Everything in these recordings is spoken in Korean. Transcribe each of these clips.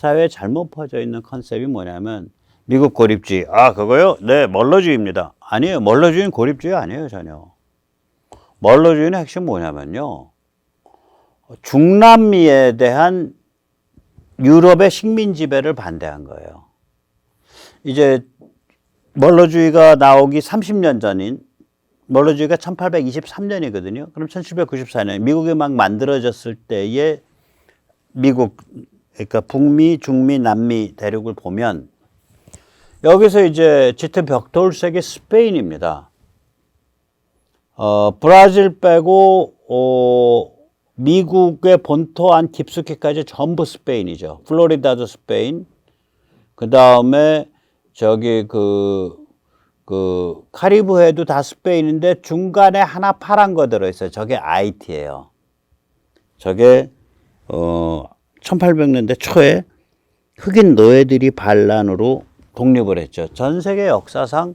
사회에 잘못 퍼져 있는 컨셉이 뭐냐면 미국 고립주의. 아, 그거요? 네, 멀러주의입니다. 아니에요. 멀러주의는 고립주의 아니에요, 전혀. 멀러주의는 핵심 뭐냐면요. 중남미에 대한 유럽의 식민 지배를 반대한 거예요. 이제 멀러주의가 나오기 30년 전인 멀러주의가 1823년이거든요. 그럼 1794년 미국이 막 만들어졌을 때의 미국, 그러니까 북미, 중미, 남미 대륙을 보면 여기서 이제 짙은 벽돌색이 스페인입니다. 브라질 빼고 미국의 본토 안 깊숙이까지 전부 스페인이죠. 플로리다도 스페인. 그 다음에 저기 카리브해도 다 스페인인데 중간에 하나 파란 거 들어있어요. 저게 아이티예요. 저게 1800년대 초에 흑인 노예들이 반란으로 독립을 했죠. 전 세계 역사상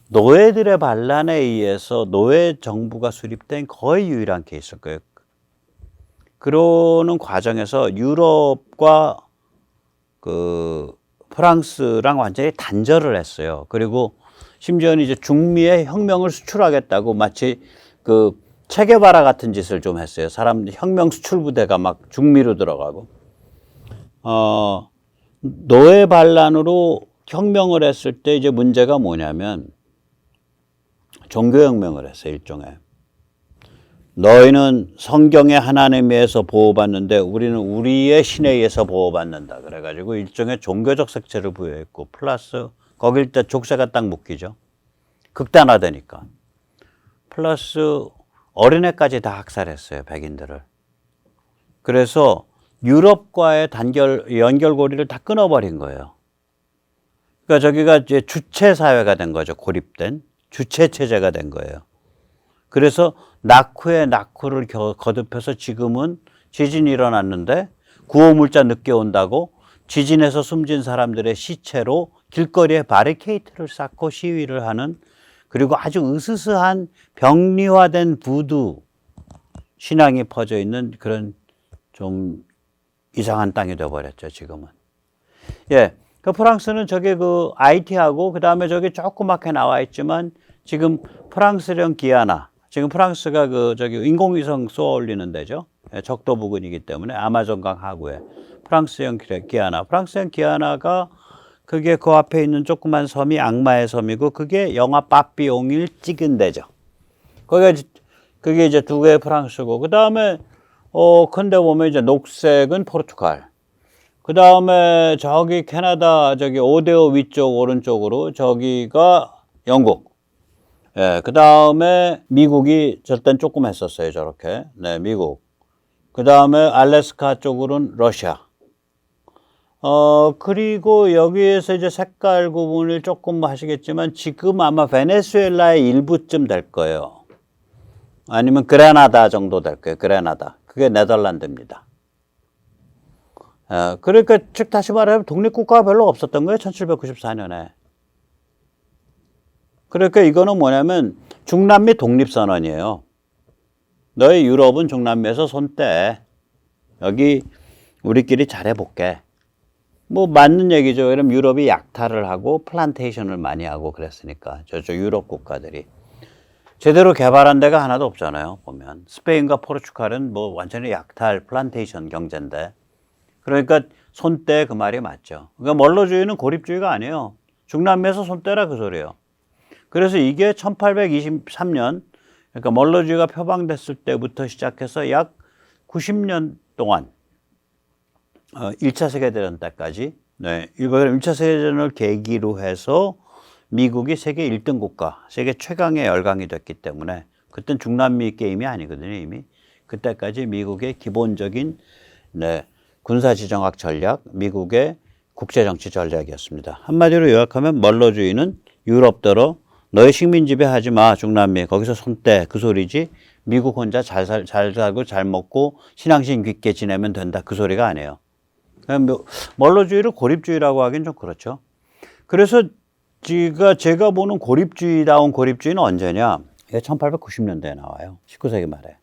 노예들의 반란에 의해서 노예 정부가 수립된 거의 유일한 케이스일 거예요. 그러는 과정에서 유럽과 프랑스랑 완전히 단절을 했어요. 그리고 심지어는 이제 중미의 혁명을 수출하겠다고 마치 체게바라 같은 짓을 좀 했어요. 혁명 수출 부대가 막 중미로 들어가고. 노예 반란으로 혁명을 했을 때 이제 문제가 뭐냐면 종교혁명을 했어요, 일종의. 너희는 성경의 하나님에 의해서 보호받는데 우리는 우리의 신에 의해서 보호받는다. 그래가지고 일종의 종교적 색채를 부여했고 플러스 거길 때 족쇄가 딱 묶이죠. 극단화되니까. 플러스 어린애까지 다 학살했어요, 백인들을. 그래서 유럽과의 연결고리를 다 끊어버린 거예요. 그러니까 저기가 이제 주체사회가 된 거죠. 고립된 주체체제가 된 거예요. 그래서 낙후에 낙후를 거듭해서 지금은 지진이 일어났는데 구호물자 늦게 온다고 지진에서 숨진 사람들의 시체로 길거리에 바리케이트를 쌓고 시위를 하는, 그리고 아주 으스스한 병리화된 부두 신앙이 퍼져 있는 그런 좀 이상한 땅이 되어버렸죠, 지금은. 예. 그 프랑스는 저게 IT하고 그 다음에 저기 조그맣게 나와 있지만 지금 프랑스령 기아나, 지금 프랑스가 저기 인공위성 쏘아 올리는 데죠. 적도 부근이기 때문에 아마존강 하구에 프랑스형 기아나. 프랑스형 기아나가 그게 그 앞에 있는 조그만 섬이 악마의 섬이고 그게 영화 빠삐옹을 찍은 데죠. 그게 이제 두 개의 프랑스고, 그 다음에 근데 보면 이제 녹색은 포르투갈. 그 다음에 저기 캐나다 저기 오데오 위쪽 오른쪽으로 저기가 영국. 예, 그 다음에 미국이 저땐 조금 했었어요, 저렇게. 네, 미국. 그 다음에 알래스카 쪽으로는 러시아. 그리고 여기에서 이제 색깔 구분을 조금 하시겠지만 지금 아마 베네수엘라의 일부쯤 될 거예요. 아니면 그레나다 정도 될 거예요, 그레나다. 그게 네덜란드입니다. 그러니까 즉 다시 말하면 독립국가가 별로 없었던 거예요, 1794년에. 그러니까 이거는 뭐냐면 중남미 독립선언이에요. 너희 유럽은 중남미에서 손 떼. 여기 우리끼리 잘해볼게. 뭐 맞는 얘기죠. 그럼 유럽이 약탈을 하고 플란테이션을 많이 하고 그랬으니까 저쪽 유럽 국가들이. 제대로 개발한 데가 하나도 없잖아요, 보면. 스페인과 포르투갈은 뭐 완전히 약탈 플란테이션 경제인데. 그러니까 손떼 그 말이 맞죠. 그러니까 멀러주의는 고립주의가 아니에요. 중남미에서 손 떼라 그 소리예요. 그래서 이게 1823년, 그러니까 멀러주의가 표방됐을 때부터 시작해서 약 90년 동안 1차 세계대전 때까지, 네, 1차 세계대전을 계기로 해서 미국이 세계 1등 국가, 세계 최강의 열강이 됐기 때문에 그땐 중남미 게임이 아니거든요, 이미. 그때까지 미국의 기본적인 군사지정학 전략, 미국의 국제정치 전략이었습니다. 한마디로 요약하면 멀러주의는 유럽더러 너희 식민 지배하지 마, 중남미. 거기서 손 떼. 그 소리지. 미국 혼자 잘 살고 잘 먹고 신앙심 깊게 지내면 된다. 그 소리가 아니에요. 멀러주의를 고립주의라고 하긴 좀 그렇죠. 그래서 제가 보는 고립주의다운 고립주의는 언제냐? 이게 1890년대에 나와요. 19세기 말에.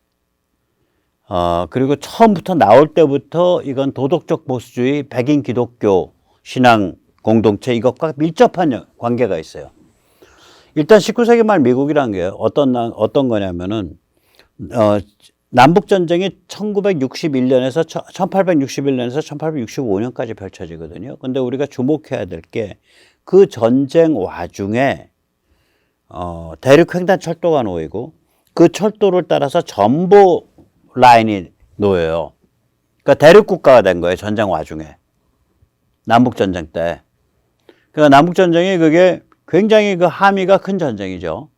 그리고 처음부터 나올 때부터 이건 도덕적 보수주의, 백인 기독교 신앙 공동체 이것과 밀접한 관계가 있어요. 일단 19세기 말 미국이란 게 어떤 거냐면은, 남북전쟁이 1861년에서 1865년까지 펼쳐지거든요. 근데 우리가 주목해야 될 게 그 전쟁 와중에, 대륙횡단 철도가 놓이고 그 철도를 따라서 전보 라인이 놓여요. 그러니까 대륙국가가 된 거예요. 전쟁 와중에. 남북전쟁 때. 그러니까 남북전쟁이 그게 굉장히 그 함의가 큰 전쟁이죠.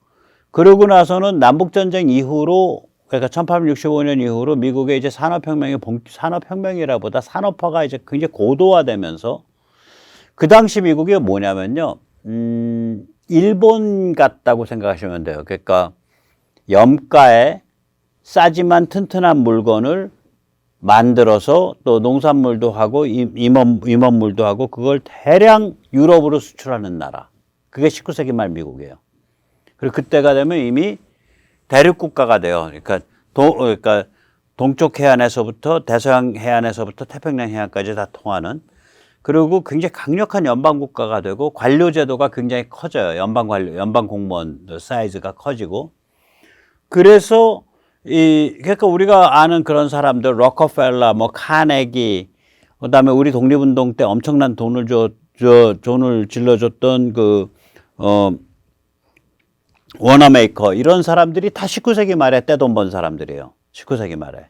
그러고 나서는 남북전쟁 이후로, 그러니까 1865년 이후로 미국의 이제 산업혁명이라보다 산업화가 이제 굉장히 고도화되면서 그 당시 미국이 뭐냐면요. 일본 같다고 생각하시면 돼요. 그러니까 염가에 싸지만 튼튼한 물건을 만들어서 또 농산물도 하고 임원물도 하고 그걸 대량 유럽으로 수출하는 나라. 그게 19세기 말 미국이에요. 그리고 그때가 되면 이미 대륙국가가 돼요. 그러니까 동쪽 해안에서부터 대서양 해안에서부터 태평양 해안까지 다 통하는, 그리고 굉장히 강력한 연방국가가 되고 관료제도가 굉장히 커져요. 연방 공무원 사이즈가 커지고. 그래서 그러니까 우리가 아는 그런 사람들, 록커펠러, 뭐 카네기, 그다음에 우리 독립운동 때 엄청난 돈을 질러줬던 워너메이커, 이런 사람들이 다 19세기 말에 떼돈 번 사람들이에요. 19세기 말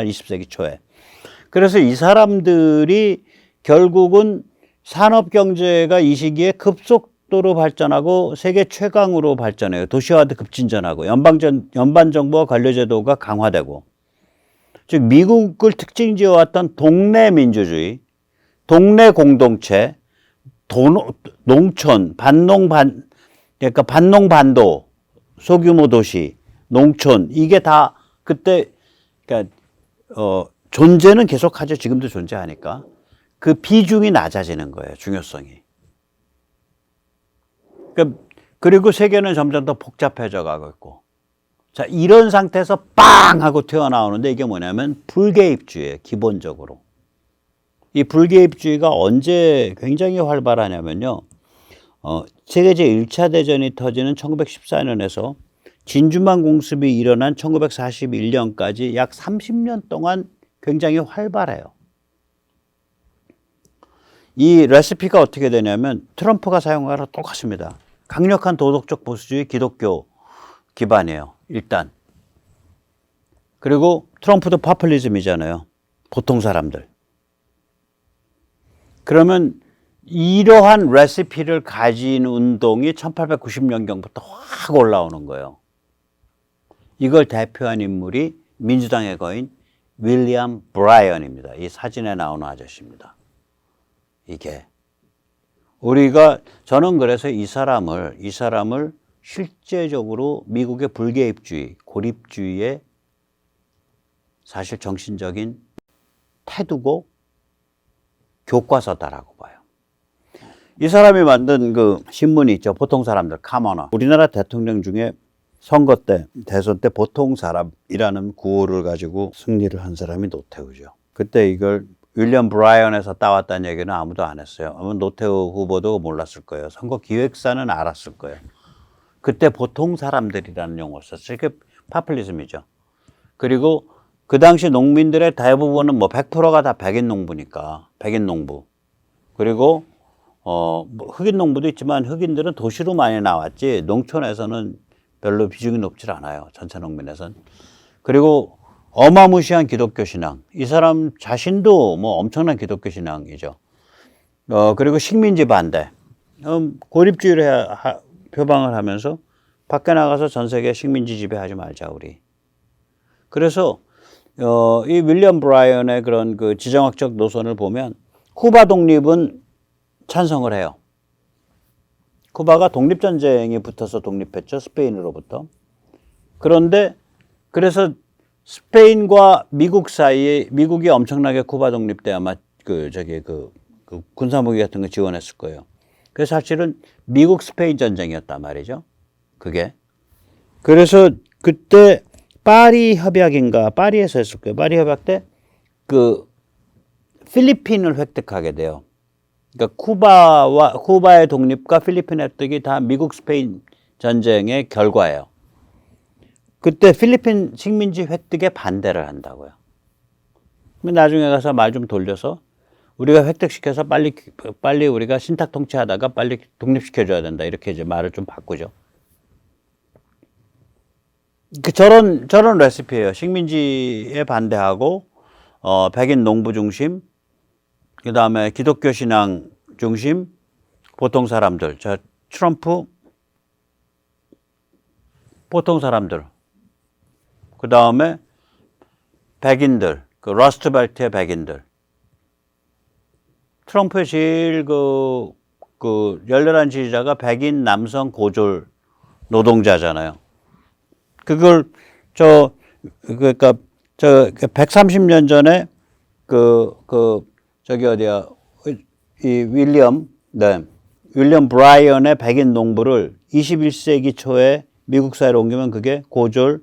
20세기 초에. 그래서 이 사람들이 결국은 산업경제가 이 시기에 급속도로 발전하고 세계 최강으로 발전해요. 도시화도 급진전하고 연방정부와 관료제도가 강화되고, 즉 미국을 특징지어왔던 동네 민주주의, 동네 공동체, 농촌, 그러니까 반농반도, 소규모 도시, 농촌, 이게 다 그때, 그러니까 존재는 계속하죠. 지금도 존재하니까. 그 비중이 낮아지는 거예요. 중요성이. 그리고 세계는 점점 더 복잡해져 가고 있고. 자, 이런 상태에서 빵! 하고 튀어나오는데 이게 뭐냐면 불개입주의예요. 기본적으로. 이 불개입주의가 언제 굉장히 활발하냐면요. 세계 제1차 대전이 터지는 1914년에서 진주만 공습이 일어난 1941년까지 약 30년 동안 굉장히 활발해요. 이 레시피가 어떻게 되냐면 트럼프가 사용한 거랑 똑같습니다. 강력한 도덕적 보수주의 기독교 기반이에요. 일단. 그리고 트럼프도 파퓰리즘이잖아요. 보통 사람들. 그러면 이러한 레시피를 가진 운동이 1890년경부터 확 올라오는 거예요. 이걸 대표한 인물이 민주당의 거인 윌리엄 브라이언입니다. 이 사진에 나오는 아저씨입니다. 이게 저는 그래서 이 사람을 실제적으로 미국의 불개입주의, 고립주의의 사실 정신적인 태두고 교과서다라고 봐요. 이 사람이 만든 그 신문이 있죠. 보통 사람들, 카머너. 우리나라 대통령 중에 선거 때, 대선 때 보통 사람이라는 구호를 가지고 승리를 한 사람이 노태우죠. 그때 이걸 윌리엄 브라이언에서 따왔다는 얘기는 아무도 안 했어요. 아마 노태우 후보도 몰랐을 거예요. 선거 기획사는 알았을 거예요. 그때 보통 사람들이라는 용어를 썼어요. 이게 파퓰리즘이죠. 그리고 그 당시 농민들의 대부분은 뭐 100%가 다 백인 농부니까, 백인 농부. 그리고 뭐 흑인 농부도 있지만 흑인들은 도시로 많이 나왔지 농촌에서는 별로 비중이 높지 않아요. 전체 농민에선. 그리고 어마무시한 기독교 신앙. 이 사람 자신도 뭐 엄청난 기독교 신앙이죠. 그리고 식민지 반대. 고립주의를 표방을 하면서 밖에 나가서 전 세계 식민지 지배하지 말자, 우리. 그래서 이 윌리엄 브라이언의 그런 그 지정학적 노선을 보면 쿠바 독립은 찬성을 해요. 쿠바가 독립전쟁이 붙어서 독립했죠. 스페인으로부터. 그런데 그래서 스페인과 미국 사이에, 미국이 엄청나게 쿠바 독립 때 아마 그 군사무기 같은 거 지원했을 거예요. 그래서 사실은 미국 스페인 전쟁이었단 말이죠. 그게. 그래서 그때 파리 협약인가, 파리에서 했을 거예요. 파리 협약 때 그 필리핀을 획득하게 돼요. 그러니까 쿠바의 독립과 필리핀 획득이 다 미국 스페인 전쟁의 결과예요. 그때 필리핀 식민지 획득에 반대를 한다고요. 나중에 가서 말 좀 돌려서 우리가 획득시켜서 빨리 우리가 신탁 통치하다가 빨리 독립시켜줘야 된다. 이렇게 이제 말을 좀 바꾸죠. 저런 레시피예요. 식민지에 반대하고, 백인 농부 중심, 그 다음에 기독교 신앙 중심, 보통 사람들. 자, 트럼프, 보통 사람들. 그 다음에 백인들, 그 러스트벨트의 백인들. 트럼프의 제일 열렬한 지지자가 백인 남성 고졸 노동자잖아요. 그걸 그러니까 130년 전에 저기 어디야 이 윌리엄 브라이언의 백인 농부를 21세기 초에 미국 사회로 옮기면 그게 고졸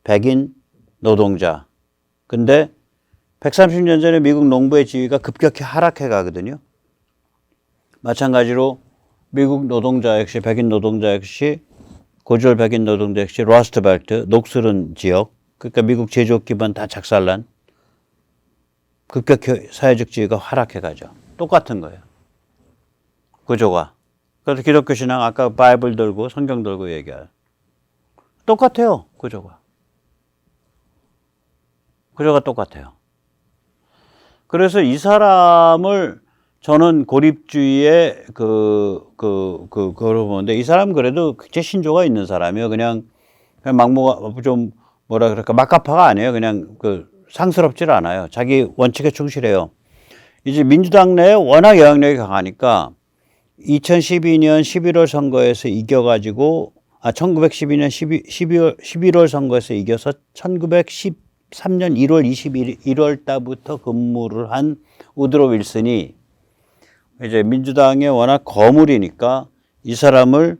백인 노동자. 근데 130년 전에 미국 농부의 지위가 급격히 하락해 가거든요. 마찬가지로 미국 노동자 역시 백인 노동자 역시 고졸 백인 노동자 역시 러스트벨트 녹슬은 지역, 그러니까 미국 제조업 기반 다 작살난 급격히 사회적 지위가 하락해 가죠. 똑같은 거예요. 구조가. 그래서 기독교 신앙 아까 바이블 들고 성경 들고 얘기할 똑같아요. 구조가 똑같아요. 그래서 이 사람을 저는 고립주의의 그걸 보는데 이 사람 그래도 제 신조가 있는 사람이에요. 그냥 막무가 좀 뭐라 그럴까 막가파가 아니에요. 그냥 상스럽질 않아요. 자기 원칙에 충실해요. 이제 민주당 내에 워낙 영향력이 강하니까 2012년 11월 선거에서 이겨가지고 1912년 11월 선거에서 이겨서 1913년 1월 달부터 근무를 한 우드로 윌슨이 이제 민주당의 워낙 거물이니까 이 사람을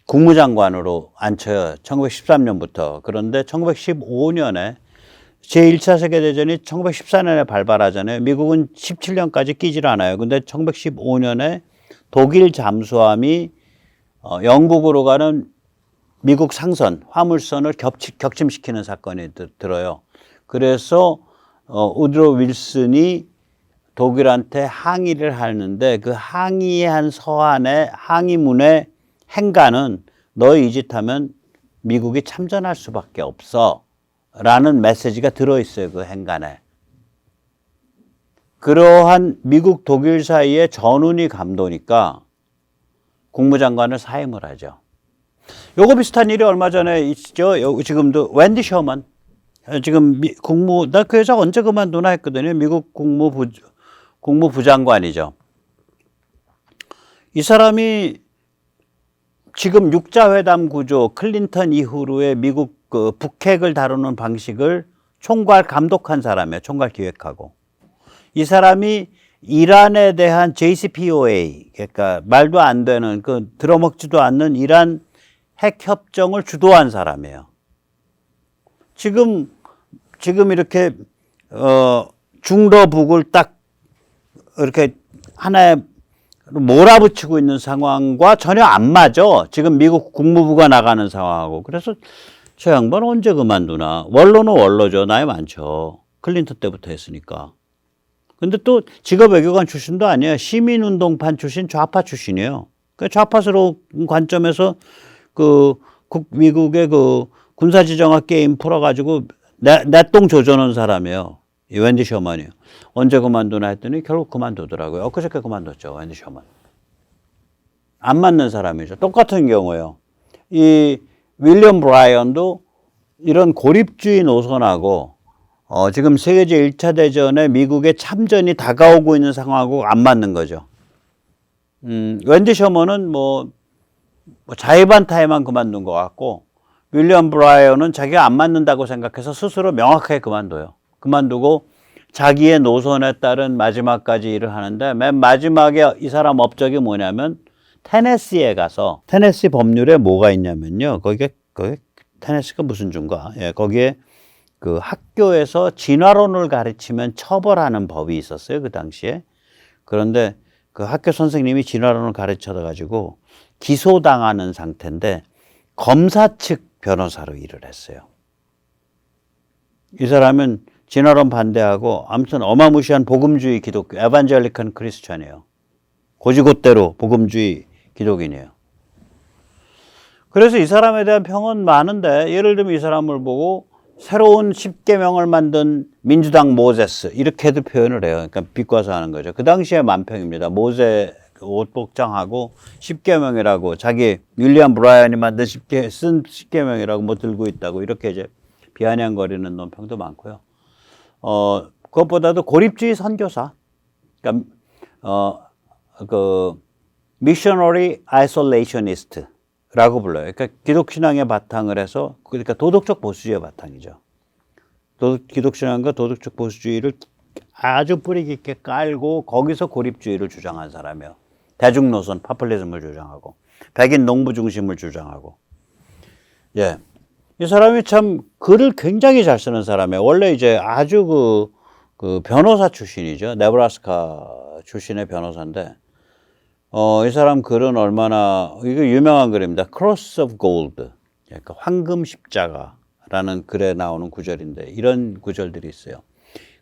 국무장관으로 앉혀요. 1913년부터. 그런데 1915년에 제1차 세계대전이 1914년에 발발하잖아요. 미국은 17년까지 끼질 않아요. 근데 1915년에 독일 잠수함이 영국으로 가는 미국 상선, 화물선을 격침시키는 사건이 들어요. 그래서 우드로 윌슨이 독일한테 항의를 하는데 그 항의한 서한의 항의문의 행간은 너희 이 짓 하면 미국이 참전할 수밖에 없어 라는 메시지가 들어있어요. 그 행간에. 그러한 미국 독일 사이의 전운이 감도니까 국무장관을 사임을 하죠. 요거 비슷한 일이 얼마 전에 있죠. 지금도 웬디 셔먼 지금 나 그 여자 언제 그만두나 했거든요. 미국 국무부장관이죠. 이 사람이 지금 육자회담 구조 클린턴 이후로의 미국 북핵을 다루는 방식을 총괄 감독한 사람이에요. 총괄 기획하고. 이 사람이 이란에 대한 JCPOA, 그러니까 말도 안 되는 들어먹지도 않는 이란 핵 협정을 주도한 사람이에요. 지금 이렇게 중러북을 딱 이렇게 하나에 몰아붙이고 있는 상황과 전혀 안 맞아. 지금 미국 국무부가 나가는 상황하고. 그래서 저 양반 언제 그만두나. 원로는 원로죠. 나이 많죠. 클린턴 때부터 했으니까. 근데 또 직업 외교관 출신도 아니에요. 시민운동판 출신, 좌파 출신이에요. 그러니까 좌파스러운 관점에서 미국의 군사지정학 게임 풀어가지고 내 똥 조져놓은 사람이에요. 이 웬디 셔먼이요. 언제 그만두나 했더니 결국 그만두더라고요. 엊그저께 그만뒀죠. 웬디 셔먼. 안 맞는 사람이죠. 똑같은 경우예요. 이 윌리엄 브라이언도 이런 고립주의 노선하고 지금 세계제 1차 대전에 미국의 참전이 다가오고 있는 상황하고 안 맞는 거죠. 웬디 셔먼은 자의반타에만 그만둔 것 같고 윌리엄 브라이언은 자기가 안 맞는다고 생각해서 스스로 명확하게 그만둬요. 그만두고 자기의 노선에 따른 마지막까지 일을 하는데 맨 마지막에 이 사람 업적이 뭐냐면 테네시에 가서 테네시 법률에 뭐가 있냐면요. 거기 테네시가 무슨 주인가? 예, 거기에 그 학교에서 진화론을 가르치면 처벌하는 법이 있었어요, 그 당시에. 그런데 그 학교 선생님이 진화론을 가르쳐다 가지고 기소당하는 상태인데 검사 측 변호사로 일을 했어요. 이 사람은 진화론 반대하고 아무튼 어마무시한 복음주의 기독교, 에반젤리칸 크리스찬이에요. 고지곳대로 복음주의 기독인이에요. 그래서 이 사람에 대한 평은 많은데 예를 들면 이 사람을 보고 새로운 십계명을 만든 민주당 모세스 이렇게도 표현을 해요. 그러니까 비꼬아서 하는 거죠. 그 당시에 만평입니다. 모세 옷 복장하고 십계명이라고 자기 윌리엄 브라이언이 만든 쓴 십계명이라고 뭐 들고 있다고 이렇게 이제 비아냥거리는 논평도 많고요. 그것보다도 고립주의 선교사, 그러니까 그 missionary isolationist라고 불러요. 그러니까 기독신앙의 바탕을 해서 그러니까 도덕적 보수주의의 바탕이죠. 기독신앙과 도덕적 보수주의를 아주 뿌리 깊게 깔고 거기서 고립주의를 주장한 사람이에요. 대중노선, 파퓰리즘을 주장하고 백인 농부 중심을 주장하고. 예, 이 사람이 참 글을 굉장히 잘 쓰는 사람이에요. 원래 이제 아주 그 변호사 출신이죠. 네브라스카 출신의 변호사인데 이 사람 글은 얼마나 이거 유명한 글입니다. Cross of Gold, 그러니까 황금 십자가라는 글에 나오는 구절인데 이런 구절들이 있어요.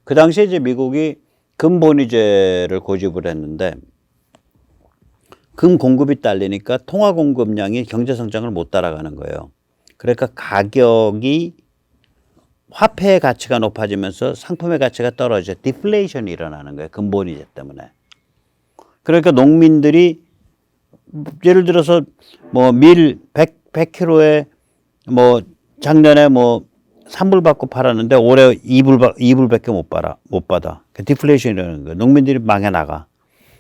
그 당시에 이제 미국이 금 본위제를 고집을 했는데 금 공급이 딸리니까 통화 공급량이 경제 성장을 못 따라가는 거예요. 그러니까 가격이 화폐의 가치가 높아지면서 상품의 가치가 떨어져 디플레이션이 일어나는 거예요. 금 본위제 때문에. 그러니까 농민들이 예를 들어서 뭐 밀 100kg에 뭐 작년에 뭐 3불 받고 팔았는데 올해 2불밖에 못 받아. 그러니까 디플레이션이라는 거예요. 농민들이 망해 나가.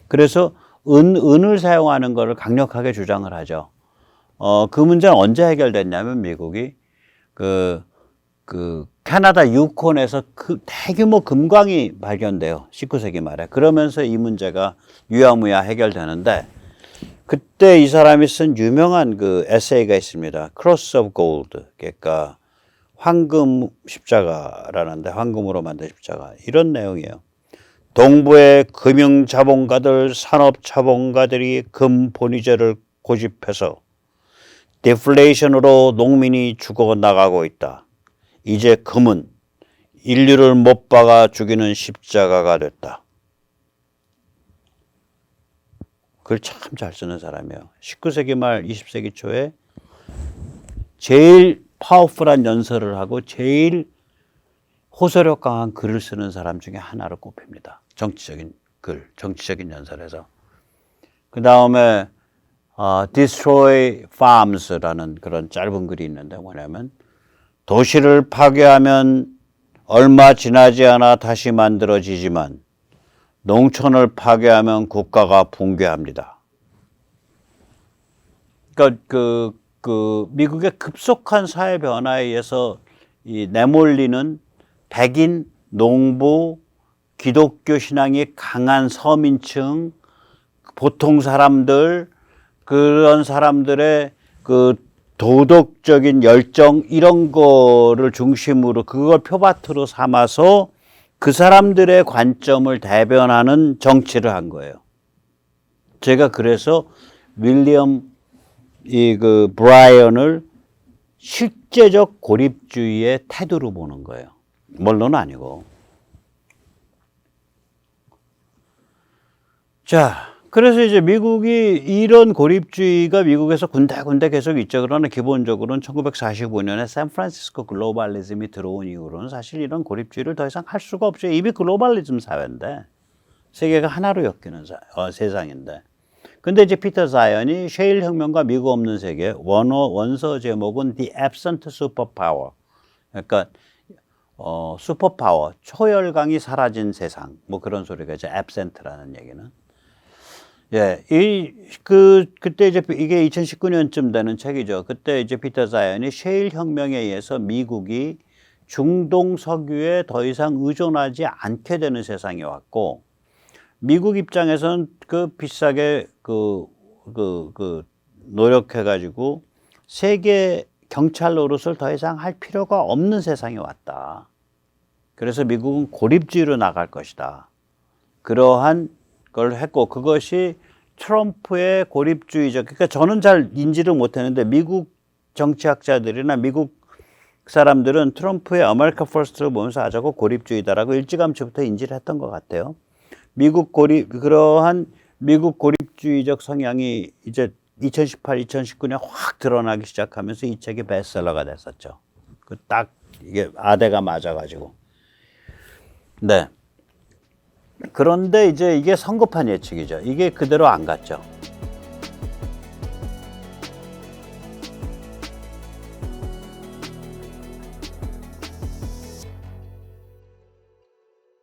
그래서 은을 사용하는 거를 강력하게 주장을 하죠. 그 문제는 언제 해결됐냐면 미국이 그 캐나다 유콘에서 그 대규모 금광이 발견돼요. 19세기 말에. 그러면서 이 문제가 유야무야 해결되는데 그때 이 사람이 쓴 유명한 그 에세이가 있습니다. Cross of Gold. 그러니까 황금 십자가라는데 황금으로 만든 십자가. 이런 내용이에요. 동부의 금융자본가들, 산업자본가들이 금 본위제를 고집해서 디플레이션으로 농민이 죽어나가고 있다. 이제 금은 인류를 못 박아 죽이는 십자가가 됐다. 글 참 잘 쓰는 사람이에요. 19세기 말 20세기 초에 제일 파워풀한 연설을 하고 제일 호소력 강한 글을 쓰는 사람 중에 하나로 꼽힙니다. 정치적인 글, 정치적인 연설에서. 그 다음에 Destroy Farms라는 그런 짧은 글이 있는데 뭐냐면 도시를 파괴하면 얼마 지나지 않아 다시 만들어지지만 농촌을 파괴하면 국가가 붕괴합니다. 그러니까 그 미국의 급속한 사회 변화에 의해서 이 내몰리는 백인, 농부, 기독교 신앙이 강한 서민층, 보통 사람들, 그런 사람들의 그 도덕적인 열정 이런 거를 중심으로 그걸 표바트로 삼아서 그 사람들의 관점을 대변하는 정치를 한 거예요. 제가 그래서 윌리엄 그 브라이언을 실제적 고립주의의 태도로 보는 거예요. 물론 아니고. 자, 그래서 이제 미국이 이런 고립주의가 미국에서 군데군데 계속 있죠. 그러나 기본적으로는 1945년에 샌프란시스코 글로벌리즘이 들어온 이후로는 사실 이런 고립주의를 더 이상 할 수가 없죠. 이미 글로벌리즘 사회인데 세계가 하나로 엮이는 세상인데. 근데 이제 피터 자이언이 셰일 혁명과 미국 없는 세계 원서 제목은 The Absent Superpower. 그러니까 슈퍼파워, 초열강이 사라진 세상. 뭐 그런 소리가 이제 absent라는 얘기는. 예, 그때 이제 이게 2019년쯤 되는 책이죠. 그때 이제 피터 자이언이 셰일 혁명에 의해서 미국이 중동 석유에 더 이상 의존하지 않게 되는 세상이 왔고, 미국 입장에서는 비싸게 노력해가지고 세계 경찰 노릇을 더 이상 할 필요가 없는 세상이 왔다. 그래서 미국은 고립주의로 나갈 것이다. 그러한 걸 했고 그것이 트럼프의 고립주의적, 그러니까 저는 잘 인지를 못했는데 미국 정치학자들이나 미국 사람들은 트럼프의 아메리카 퍼스트를 보면서 아 저거 고립주의다라고 일찌감치부터 인지를 했던 것 같아요. 그러한 미국 고립주의적 성향이 이제 2018, 2019년 확 드러나기 시작하면서 이 책이 베스트셀러가 됐었죠. 그 딱 이게 아대가 맞아가지고. 네. 그런데 이제 이게 성급한 예측이죠. 이게 그대로 안 갔죠.